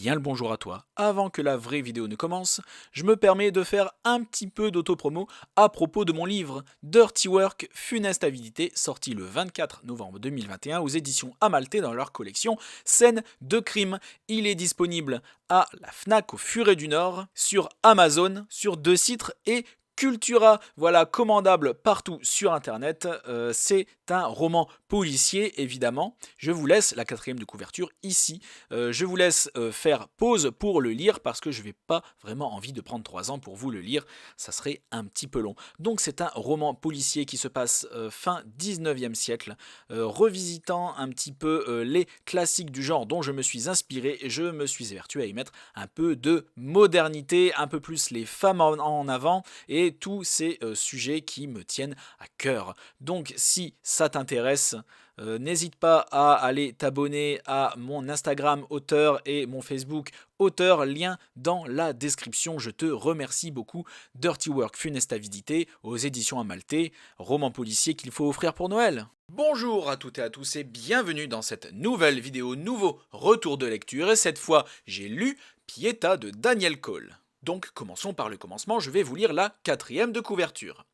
Bien le bonjour à toi. Avant que la vraie vidéo ne commence, je me permets de faire un petit peu d'autopromo à propos de mon livre Dirty Work, Funeste Avidité, sorti le 24 novembre 2021 aux éditions Amalté dans leur collection Scènes de crime. Il est disponible à la Fnac au Furet du Nord, sur Amazon, sur deux sites et Cultura, voilà, commandable partout sur internet. C'est un roman policier, évidemment. Je vous laisse la quatrième de couverture ici. Je vous laisse faire pause pour le lire parce que je n'ai pas vraiment envie de prendre 3 ans pour vous le lire. Ça serait un petit peu long. Donc c'est un roman policier qui se passe fin 19e siècle, revisitant un petit peu les classiques du genre dont je me suis inspiré. Je me suis évertué à y mettre un peu de modernité, un peu plus les femmes en avant et tous ces sujets qui me tiennent à cœur. Donc si ça t'intéresse, n'hésite pas à aller t'abonner à mon Instagram auteur et mon Facebook auteur, lien dans la description. Je te remercie beaucoup. Dirty Work, Funeste Avidité, aux éditions Amalté, roman policier qu'il faut offrir pour Noël. Bonjour à toutes et à tous et bienvenue dans cette nouvelle vidéo, nouveau retour de lecture. Et cette fois, j'ai lu Pietà de Daniel Cole. Donc commençons par le commencement, je vais vous lire la quatrième de couverture.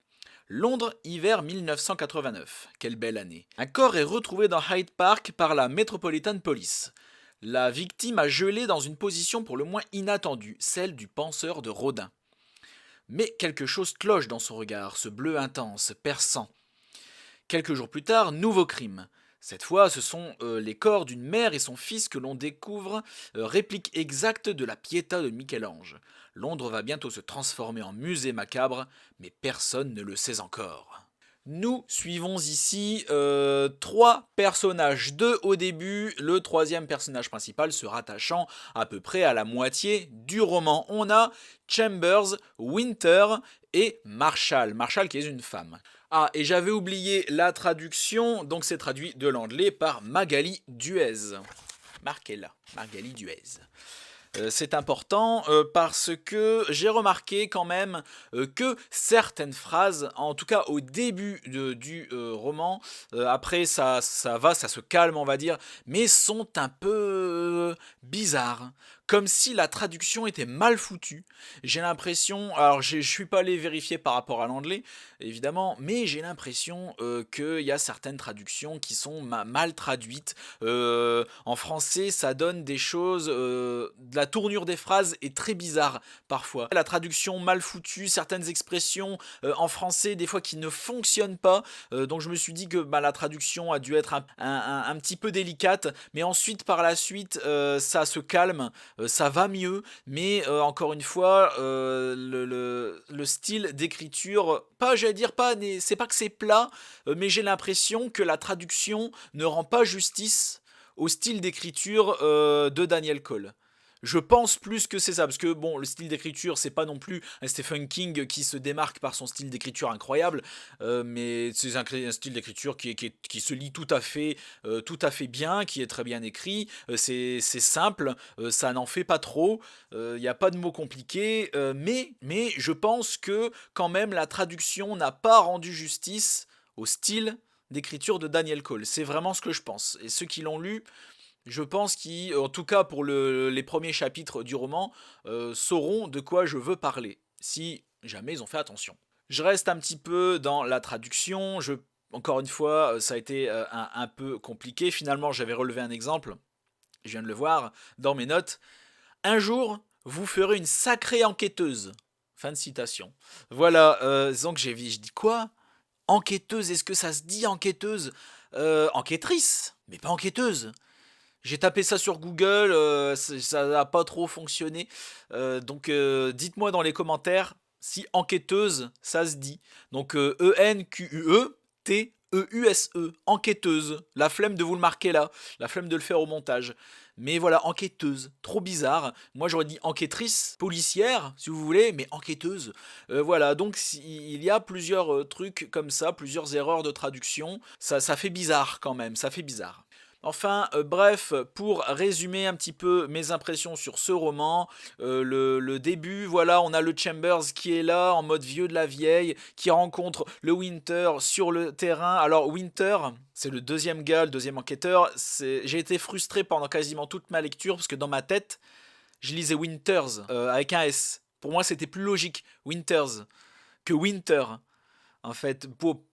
Londres, hiver 1989. Quelle belle année. Un corps est retrouvé dans Hyde Park par la Metropolitan Police. La victime a gelé dans une position pour le moins inattendue, celle du penseur de Rodin. Mais quelque chose cloche dans son regard, ce bleu intense, perçant. Quelques jours plus tard, nouveau crime. Cette fois, ce sont les corps d'une mère et son fils que l'on découvre, réplique exacte de la Pietà de Michel-Ange. Londres va bientôt se transformer en musée macabre, mais personne ne le sait encore. Nous suivons ici trois personnages, deux au début, le troisième personnage principal se rattachant à peu près à la moitié du roman. On a Chambers, Winter et Marshall. Marshall qui est une femme. Ah, et j'avais oublié la traduction, donc c'est traduit de l'anglais par Magali Duez. Marquez-la, Magali Duez. C'est important parce que j'ai remarqué quand même que certaines phrases, en tout cas au début du roman, après ça se calme on va dire, mais sont un peu bizarres. Comme si la traduction était mal foutue. J'ai l'impression, alors je suis pas allé vérifier par rapport à l'anglais, évidemment, mais j'ai l'impression qu'il y a certaines traductions qui sont mal traduites. En français, ça donne des choses, la tournure des phrases est très bizarre parfois. La traduction mal foutue, certaines expressions en français des fois qui ne fonctionnent pas. Donc je me suis dit que la traduction a dû être un petit peu délicate, mais ensuite par la suite ça se calme, ça va mieux, mais encore une fois le style d'écriture, pas j'allais dire pas, c'est pas que c'est plat, mais j'ai l'impression que la traduction ne rend pas justice au style d'écriture de Daniel Cole. Je pense plus que c'est ça, parce que bon, le style d'écriture, c'est pas non plus un Stephen King qui se démarque par son style d'écriture incroyable, mais c'est un style d'écriture qui se lit tout à fait bien, qui est très bien écrit, c'est simple, ça n'en fait pas trop, il n'y a pas de mots compliqués, mais je pense que quand même la traduction n'a pas rendu justice au style d'écriture de Daniel Cole. C'est vraiment ce que je pense. Et ceux qui l'ont lu, je pense qu'en tout cas pour les premiers chapitres du roman, sauront de quoi je veux parler, si jamais ils ont fait attention. Je reste un petit peu dans la traduction, encore une fois, ça a été un peu compliqué. Finalement, j'avais relevé un exemple, je viens de le voir dans mes notes. Un jour, vous ferez une sacrée enquêteuse. Fin de citation. Voilà, donc je dis quoi? Enquêteuse, est-ce que ça se dit enquêteuse? Enquêtrice, mais pas enquêteuse. J'ai tapé ça sur Google, ça n'a pas trop fonctionné. Donc dites-moi dans les commentaires si enquêteuse ça se dit. Donc Enqueuse, enquêteuse. La flemme de vous le marquer là, la flemme de le faire au montage. Mais voilà, enquêteuse, trop bizarre. Moi j'aurais dit enquêtrice, policière, si vous voulez, mais enquêteuse. Voilà, donc il y a plusieurs trucs comme ça, plusieurs erreurs de traduction. Ça fait bizarre quand même, ça fait bizarre. Enfin, bref, pour résumer un petit peu mes impressions sur ce roman, le début, voilà, on a le Chambers qui est là, en mode vieux de la vieille, qui rencontre le Winter sur le terrain. Alors, Winter, c'est le deuxième gars, le deuxième enquêteur. J'ai été frustré pendant quasiment toute ma lecture, parce que dans ma tête, Je lisais Winters avec un S. Pour moi, c'était plus logique, Winters, que Winter. En fait,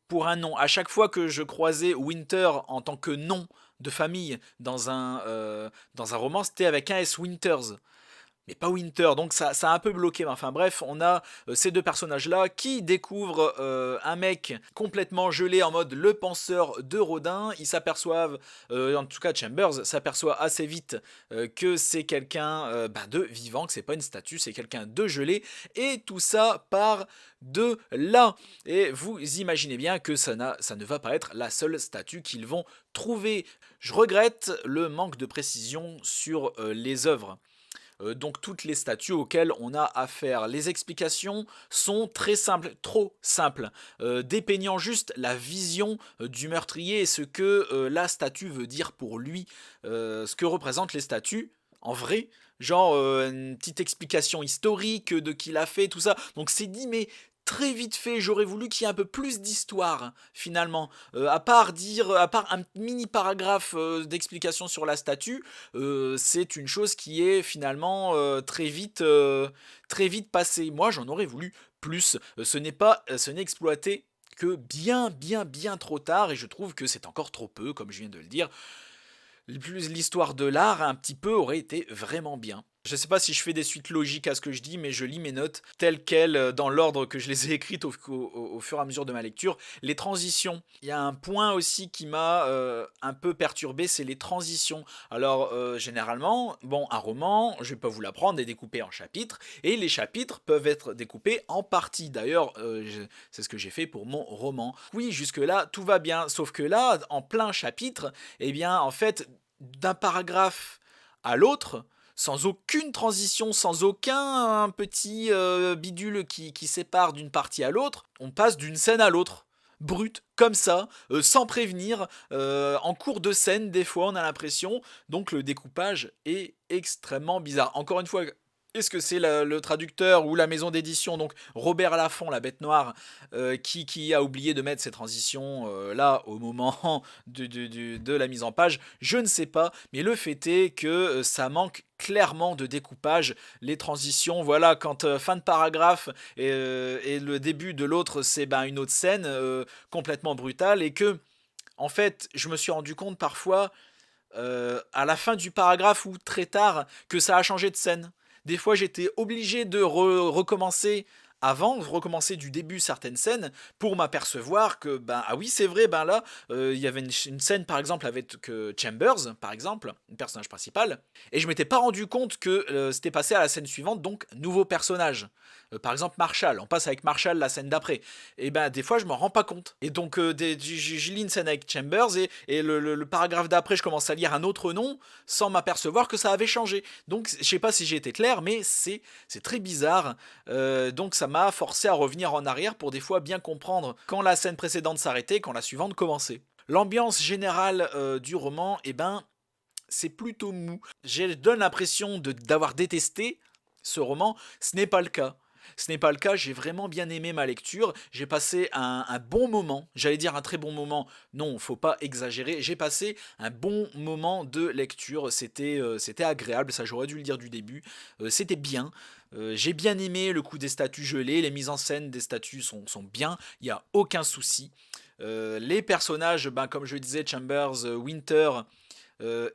pour un nom. À chaque fois que je croisais Winter en tant que nom de famille dans un roman, c'était avec un S, Winters, mais pas Winter, donc ça a un peu bloqué. Enfin bref, on a ces deux personnages-là qui découvrent un mec complètement gelé en mode le penseur de Rodin. Ils s'aperçoivent, en tout cas Chambers s'aperçoit assez vite que c'est quelqu'un de vivant, que c'est pas une statue, c'est quelqu'un de gelé, et tout ça part de là. Et vous imaginez bien que ça ne va pas être la seule statue qu'ils vont trouver. Je regrette le manque de précision sur les œuvres. Donc toutes les statues auxquelles on a affaire. Les explications sont très simples, trop simples, dépeignant juste la vision du meurtrier et ce que la statue veut dire pour lui, ce que représentent les statues en vrai. Genre une petite explication historique de qui l'a fait, tout ça. Donc c'est dit, mais très vite fait, j'aurais voulu qu'il y ait un peu plus d'histoire finalement. À part un mini paragraphe d'explication sur la statue, c'est une chose qui est finalement très vite passée. Moi, j'en aurais voulu plus. Ce n'est exploité que bien trop tard, et je trouve que c'est encore trop peu, comme je viens de le dire. Plus l'histoire de l'art un petit peu aurait été vraiment bien. Je sais pas si je fais des suites logiques à ce que je dis, mais je lis mes notes telles quelles, dans l'ordre que je les ai écrites au fur et à mesure de ma lecture. Les transitions, il y a un point aussi qui m'a un peu perturbé, c'est les transitions. Alors généralement, bon, un roman, je vais pas vous l'apprendre, est découpé en chapitres, et les chapitres peuvent être découpés en parties. D'ailleurs, c'est ce que j'ai fait pour mon roman. Oui, jusque-là, tout va bien, sauf que là, en plein chapitre, eh bien, en fait, d'un paragraphe à l'autre, sans aucune transition, sans aucun petit bidule qui sépare d'une partie à l'autre, on passe d'une scène à l'autre. Brut, comme ça, sans prévenir, en cours de scène, des fois on a l'impression, donc le découpage est extrêmement bizarre. Encore une fois, est-ce que c'est le traducteur ou la maison d'édition, donc Robert Laffont, la bête noire, qui a oublié de mettre ces transitions là au moment de la mise en page? Je ne sais pas, mais le fait est que ça manque clairement de découpage, les transitions, voilà, quand fin de paragraphe et le début de l'autre, c'est une autre scène complètement brutale, et que, en fait, je me suis rendu compte parfois, à la fin du paragraphe ou très tard, que ça a changé de scène. Des fois, j'étais obligé de recommencer recommencer du début certaines scènes pour m'apercevoir que, ah oui, c'est vrai, là, il y avait une scène par exemple avec Chambers, par exemple, le personnage principal, et je m'étais pas rendu compte que c'était passé à la scène suivante, donc nouveau personnage. Par exemple, Marshall, on passe avec Marshall la scène d'après. Et des fois, je m'en rends pas compte. Et donc, je lis une scène avec Chambers, et le paragraphe d'après, je commence à lire un autre nom sans m'apercevoir que ça avait changé. Donc, je sais pas si j'ai été clair, mais c'est très bizarre. Donc, ça m'a forcé à revenir en arrière pour des fois bien comprendre quand la scène précédente s'arrêtait, quand la suivante commençait. L'ambiance générale du roman, c'est plutôt mou. Je donne l'impression d'avoir détesté ce roman, ce n'est pas le cas. Ce n'est pas le cas, j'ai vraiment bien aimé ma lecture, j'ai passé un bon moment, j'allais dire un très bon moment, non, faut pas exagérer, j'ai passé un bon moment de lecture, c'était agréable, ça j'aurais dû le dire du début, c'était bien, j'ai bien aimé le coup des statues gelées, les mises en scène des statues sont bien, il n'y a aucun souci. Les personnages, comme je le disais, Chambers, Winter,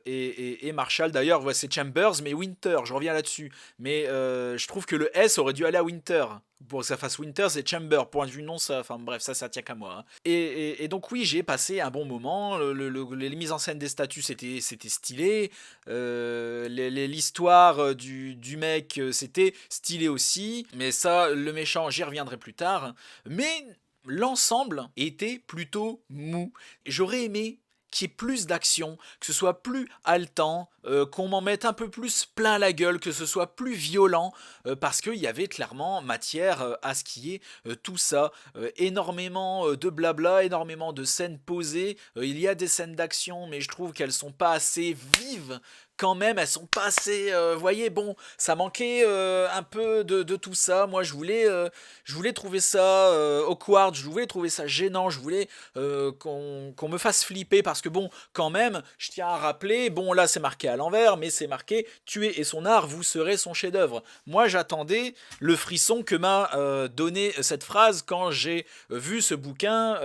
et Marshall, d'ailleurs, ouais, c'est Chambers, mais Winter, je reviens là-dessus. Mais je trouve que le S aurait dû aller à Winter. Pour que ça fasse Winter, c'est Chamber. Point de vue non, enfin bref, ça tient qu'à moi. Hein. Et donc, oui, j'ai passé un bon moment. Les mises en scène des statues, c'était stylé. L'histoire du mec, c'était stylé aussi. Mais ça, le méchant, j'y reviendrai plus tard. Mais l'ensemble était plutôt mou. J'aurais aimé qu'il y ait plus d'action, que ce soit plus haletant, qu'on m'en mette un peu plus plein la gueule, que ce soit plus violent, parce qu'il y avait clairement matière à ce qui est tout ça. Énormément de blabla, énormément de scènes posées. Il y a des scènes d'action, mais je trouve qu'elles sont pas assez vives quand même, elles sont pas assez, vous voyez, bon, ça manquait un peu de tout ça. Moi, je voulais trouver ça awkward, je voulais trouver ça gênant, je voulais qu'on me fasse flipper parce que bon, quand même, je tiens à rappeler, bon, là, c'est marqué à l'envers, mais c'est marqué tuer et son art, vous serez son chef-d'œuvre. Moi, j'attendais le frisson que m'a donné cette phrase quand j'ai vu ce bouquin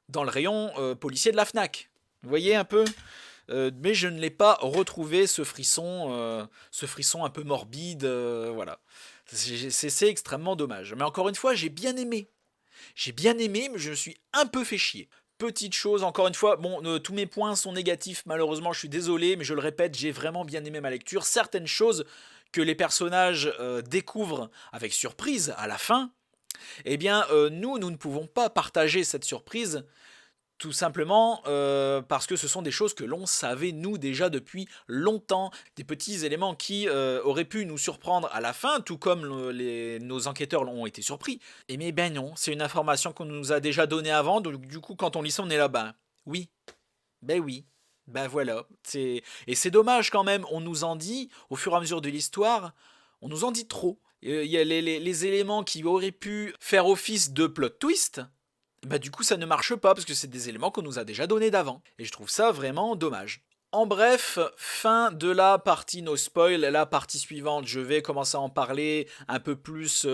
dans le rayon policier de la Fnac. Vous voyez un peu mais je ne l'ai pas retrouvé ce frisson un peu morbide, voilà. C'est extrêmement dommage. Mais encore une fois, j'ai bien aimé, mais je me suis un peu fait chier. Petite chose, encore une fois, bon, tous mes points sont négatifs, malheureusement, je suis désolé, mais je le répète, j'ai vraiment bien aimé ma lecture. Certaines choses que les personnages découvrent avec surprise à la fin, eh bien, nous ne pouvons pas partager cette surprise tout simplement parce que ce sont des choses que l'on savait nous déjà depuis longtemps, des petits éléments qui auraient pu nous surprendre à la fin, tout comme nos enquêteurs l'ont été surpris. Et mais ben non, c'est une information qu'on nous a déjà donnée avant, donc du coup quand on lit ça on est là, oui, oui, ben voilà. Et c'est dommage quand même, on nous en dit, au fur et à mesure de l'histoire, on nous en dit trop. Il y a les éléments qui auraient pu faire office de plot twist, bah du coup ça ne marche pas parce que c'est des éléments qu'on nous a déjà donnés d'avant. Et je trouve ça vraiment dommage. En bref, fin de la partie no spoil. La partie suivante, je vais commencer à en parler un peu plus,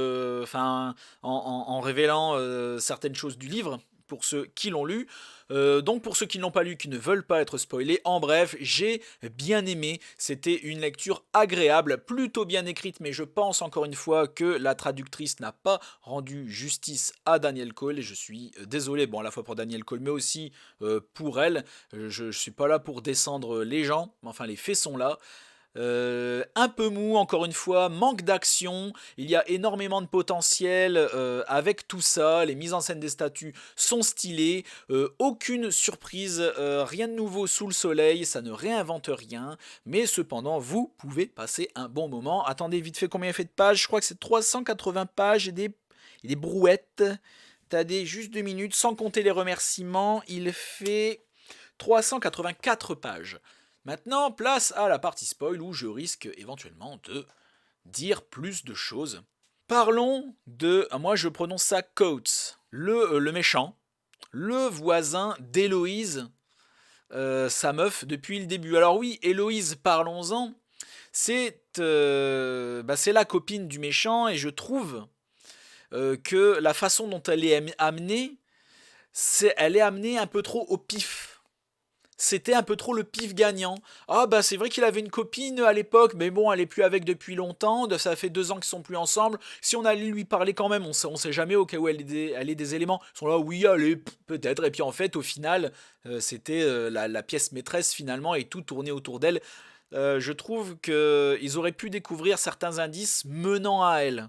en révélant certaines choses du livre pour ceux qui l'ont lu. Donc pour ceux qui ne l'ont pas lu, qui ne veulent pas être spoilés, en bref, j'ai bien aimé. C'était une lecture agréable, plutôt bien écrite, mais je pense encore une fois que la traductrice n'a pas rendu justice à Danielle Cole et je suis désolé, bon à la fois pour Danielle Cole, mais aussi pour elle. Je ne suis pas là pour descendre les gens, mais enfin les faits sont là. Un peu mou encore une fois, manque d'action, il y a énormément de potentiel avec tout ça, les mises en scène des statues sont stylées, aucune surprise, rien de nouveau sous le soleil, ça ne réinvente rien, mais cependant vous pouvez passer un bon moment. Attendez vite fait combien il fait de pages, je crois que c'est 380 pages et des brouettes, t'as des juste 2 minutes, sans compter les remerciements, il fait 384 pages. Maintenant, place à la partie spoil où je risque éventuellement de dire plus de choses. Parlons de, moi je prononce ça Coates, le méchant, le voisin d'Héloïse, sa meuf depuis le début. Alors oui, Héloïse, parlons-en, c'est la copine du méchant et je trouve que la façon dont elle est amenée, elle est amenée un peu trop au pif. C'était un peu trop le pif gagnant. Ah bah c'est vrai qu'il avait une copine à l'époque, mais bon, elle est plus avec depuis longtemps, ça fait 2 ans qu'ils sont plus ensemble. Si on allait lui parler quand même, on sait jamais au cas où elle ait des éléments. Ils sont là, oui, allez, peut-être. Et puis en fait, au final, c'était la pièce maîtresse finalement et tout tournait autour d'elle. Je trouve qu'ils auraient pu découvrir certains indices menant à elle.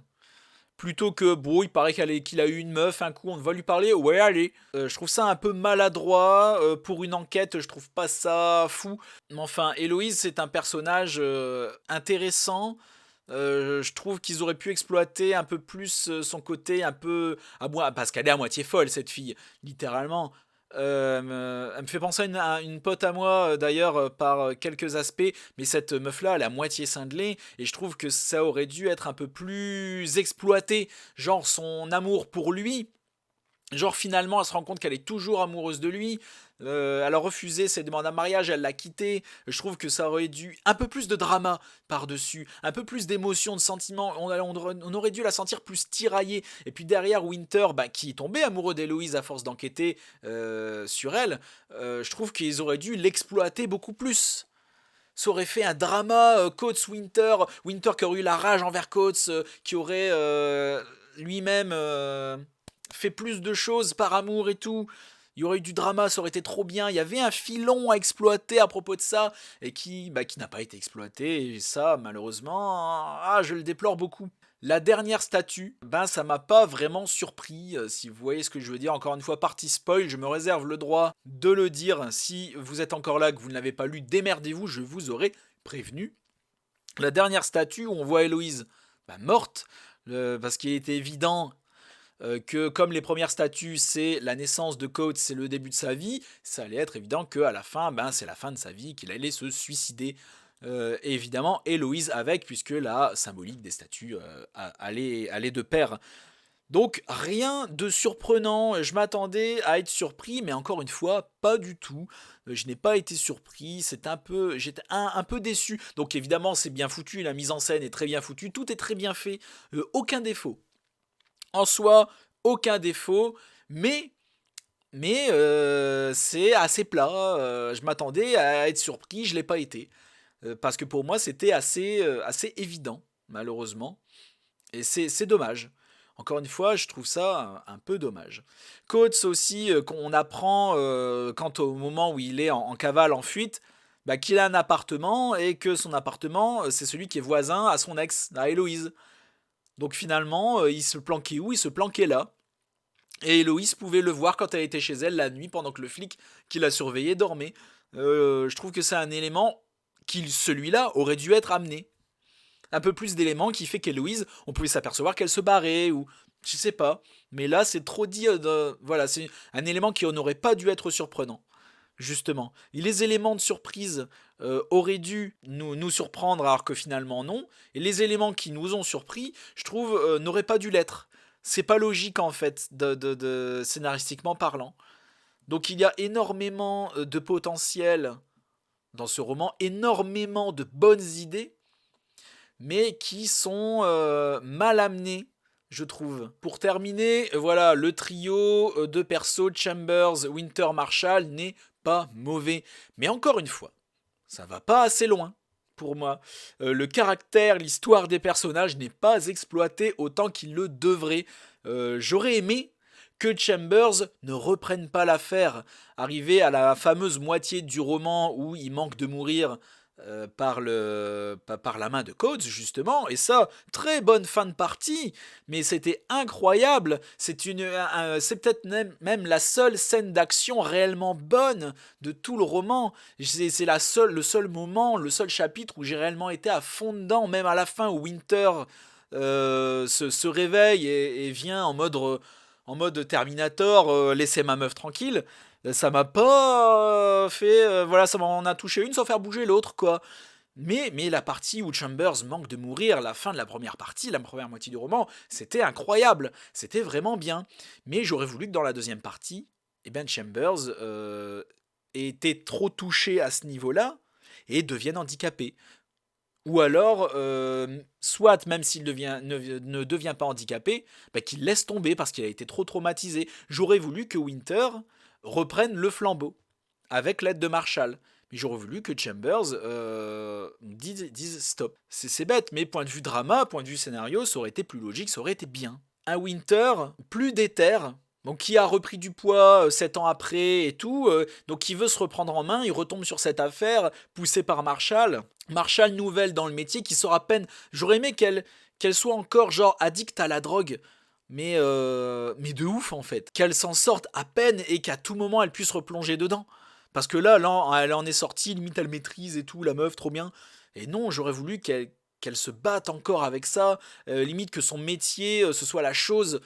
Plutôt que, bon, il paraît qu'il a eu une meuf, un coup, on va lui parler, ouais, allez. Je trouve ça un peu maladroit. Pour une enquête, je trouve pas ça fou. Mais enfin, Héloïse, c'est un personnage intéressant. Je trouve qu'ils auraient pu exploiter un peu plus son côté un peu... parce qu'elle est à moitié folle, cette fille, littéralement. Elle me fait penser à une pote à moi d'ailleurs par quelques aspects, mais cette meuf-là, elle est à moitié cinglée et je trouve que ça aurait dû être un peu plus exploité, genre son amour pour lui. Genre finalement, elle se rend compte qu'elle est toujours amoureuse de lui. Elle a refusé ses demandes en mariage, elle l'a quitté. Je trouve que ça aurait dû un peu plus de drama par-dessus, un peu plus d'émotion, de sentiments. On aurait dû la sentir plus tiraillée. Et puis derrière, Winter, qui est tombé amoureux d'Héloïse à force d'enquêter sur elle, je trouve qu'ils auraient dû l'exploiter beaucoup plus. Ça aurait fait un drama Coates Winter, Winter qui aurait eu la rage envers Coates, qui aurait lui-même fait plus de choses par amour et tout. Il y aurait eu du drama, ça aurait été trop bien. Il y avait un filon à exploiter à propos de ça et qui n'a pas été exploité. Et ça, malheureusement, je le déplore beaucoup. La dernière statue, ça m'a pas vraiment surpris, si vous voyez ce que je veux dire. Encore une fois, partie spoil, je me réserve le droit de le dire. Si vous êtes encore là, que vous ne l'avez pas lu, démerdez-vous, je vous aurai prévenu. La dernière statue où on voit Héloïse morte, parce qu'il était évident que comme les premières statues, c'est la naissance de Coates, c'est le début de sa vie, ça allait être évident qu'à la fin, c'est la fin de sa vie, qu'il allait se suicider. Et évidemment Héloïse avec, puisque la symbolique des statues allait de pair. Donc rien de surprenant, je m'attendais à être surpris, mais encore une fois, pas du tout. Je n'ai pas été surpris, j'étais un peu déçu. Donc évidemment, c'est bien foutu, la mise en scène est très bien foutue, tout est très bien fait, aucun défaut. En soi, aucun défaut, mais c'est assez plat. Je m'attendais à être surpris, je l'ai pas été. Parce que pour moi, c'était assez évident, malheureusement. Et c'est dommage. Encore une fois, je trouve ça un peu dommage. Coates aussi, qu'on apprend quant au moment où il est en cavale, en fuite, bah, qu'il a un appartement et que son appartement, c'est celui qui est voisin à son ex, à Héloïse. Donc finalement, il se planquait où? Il se planquait là. Et Héloïse pouvait le voir quand elle était chez elle la nuit pendant que le flic qui la surveillait dormait. Je trouve que c'est un élément qui, celui-là, aurait dû être amené. Un peu plus d'éléments qui fait qu'Héloïse, on pouvait s'apercevoir qu'elle se barrait ou je sais pas. Mais là, c'est trop dit. Voilà, c'est un élément qui n'aurait pas dû être surprenant. Justement, et les éléments de surprise auraient dû nous surprendre alors que finalement non, et les éléments qui nous ont surpris, je trouve, n'auraient pas dû l'être. C'est pas logique en fait, scénaristiquement parlant. Donc il y a énormément de potentiel dans ce roman, énormément de bonnes idées, mais qui sont mal amenées, je trouve. Pour terminer, voilà, le trio de persos Chambers, Winter, Marshall n'est pas mauvais. Mais encore une fois, ça va pas assez loin pour moi. Le caractère, l'histoire des personnages n'est pas exploité autant qu'il le devrait. J'aurais aimé que Chambers ne reprenne pas l'affaire, arrivé à la fameuse moitié du roman où il manque de mourir par la main de Coates, justement, et ça, très bonne fin de partie, mais c'était incroyable, c'est peut-être même la seule scène d'action réellement bonne de tout le roman, c'est le seul moment, le seul chapitre où j'ai réellement été à fond dedans, même à la fin où Winter se réveille et vient en mode Terminator, laissez ma meuf tranquille. Ça m'a pas fait. Voilà, ça m'en a touché une sans faire bouger l'autre, quoi. Mais la partie où Chambers manque de mourir, la fin de la première partie, la première moitié du roman, c'était incroyable. C'était vraiment bien. Mais j'aurais voulu que dans la deuxième partie, eh ben Chambers ait été trop touché à ce niveau-là et devienne handicapé. Ou alors, soit même s'il ne devient pas handicapé, bah, qu'il laisse tomber parce qu'il a été trop traumatisé. J'aurais voulu que Winter reprenne le flambeau avec l'aide de Marshall. Mais j'aurais voulu que Chambers dise stop. C'est bête, mais point de vue drama, point de vue scénario, ça aurait été plus logique, ça aurait été bien. Un Winter plus déter, donc qui a repris du poids 7 ans après et tout, donc qui veut se reprendre en main, il retombe sur cette affaire, poussé par Marshall. Marshall nouvelle dans le métier qui sort à peine. J'aurais aimé qu'elle soit encore genre addicte à la drogue. Mais de ouf en fait. Qu'elle s'en sorte à peine et qu'à tout moment elle puisse replonger dedans. Parce que là, elle en est sortie, limite elle maîtrise et tout, la meuf, trop bien. Et non, j'aurais voulu qu'elle se batte encore avec ça, limite que son métier, ce soit la chose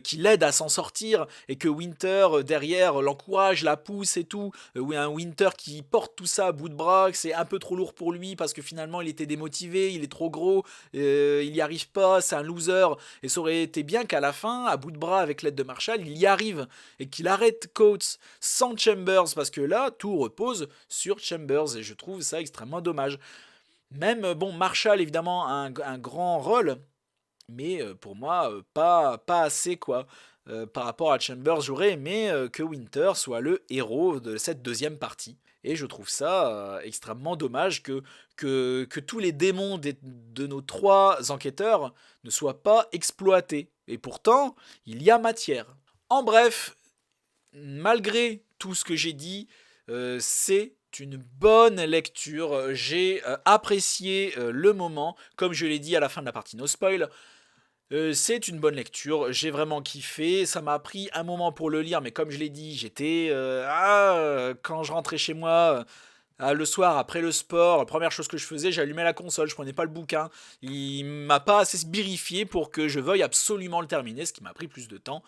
qui l'aide à s'en sortir, et que Winter, derrière, l'encourage, la pousse et tout, ou un Winter qui porte tout ça à bout de bras, que c'est un peu trop lourd pour lui, parce que finalement il était démotivé, il est trop gros, il n'y arrive pas, c'est un loser, et ça aurait été bien qu'à la fin, à bout de bras, avec l'aide de Marshall, il y arrive, et qu'il arrête Coates sans Chambers, parce que là, tout repose sur Chambers, et je trouve ça extrêmement dommage. Même, bon, Marshall, évidemment, a un grand rôle, mais pour moi, pas assez, quoi. Par rapport à Chambers, j'aurais aimé que Winter soit le héros de cette deuxième partie. Et je trouve ça extrêmement dommage que tous les démons de nos trois enquêteurs ne soient pas exploités. Et pourtant, il y a matière. En bref, malgré tout ce que j'ai dit, c'est une bonne lecture. J'ai apprécié le moment, comme je l'ai dit à la fin de la partie no spoil. C'est une bonne lecture, j'ai vraiment kiffé, ça m'a pris un moment pour le lire, mais comme je l'ai dit, j'étais... quand je rentrais chez moi, le soir, après le sport, la première chose que je faisais, j'allumais la console, je prenais pas le bouquin. Il m'a pas assez sbirifié pour que je veuille absolument le terminer, ce qui m'a pris plus de temps.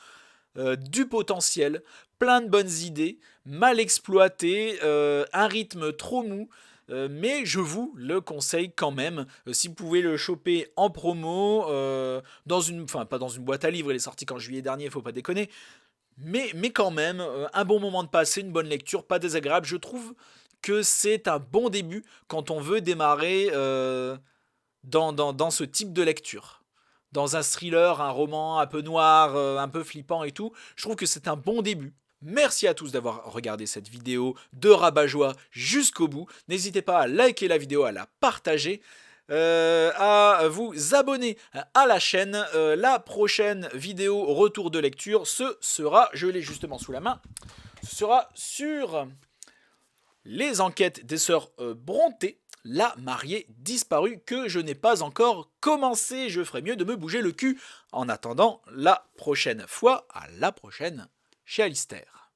Du potentiel, plein de bonnes idées, mal exploité, un rythme trop mou, mais je vous le conseille quand même. Si vous pouvez le choper en promo, pas dans une boîte à livres, il est sorti qu'en juillet dernier, faut pas déconner. Mais quand même, un bon moment de passer, une bonne lecture, pas désagréable. Je trouve que c'est un bon début quand on veut démarrer dans ce type de lecture. Dans un thriller, un roman un peu noir, un peu flippant et tout, je trouve que c'est un bon début. Merci à tous d'avoir regardé cette vidéo de Rabat-Joie jusqu'au bout. N'hésitez pas à liker la vidéo, à la partager, à vous abonner à la chaîne. La prochaine vidéo retour de lecture, ce sera, je l'ai justement sous la main, ce sera sur les enquêtes des sœurs Brontë, la mariée disparue, que je n'ai pas encore commencé. Je ferai mieux de me bouger le cul. En attendant, la prochaine fois, à la prochaine chez Alistair.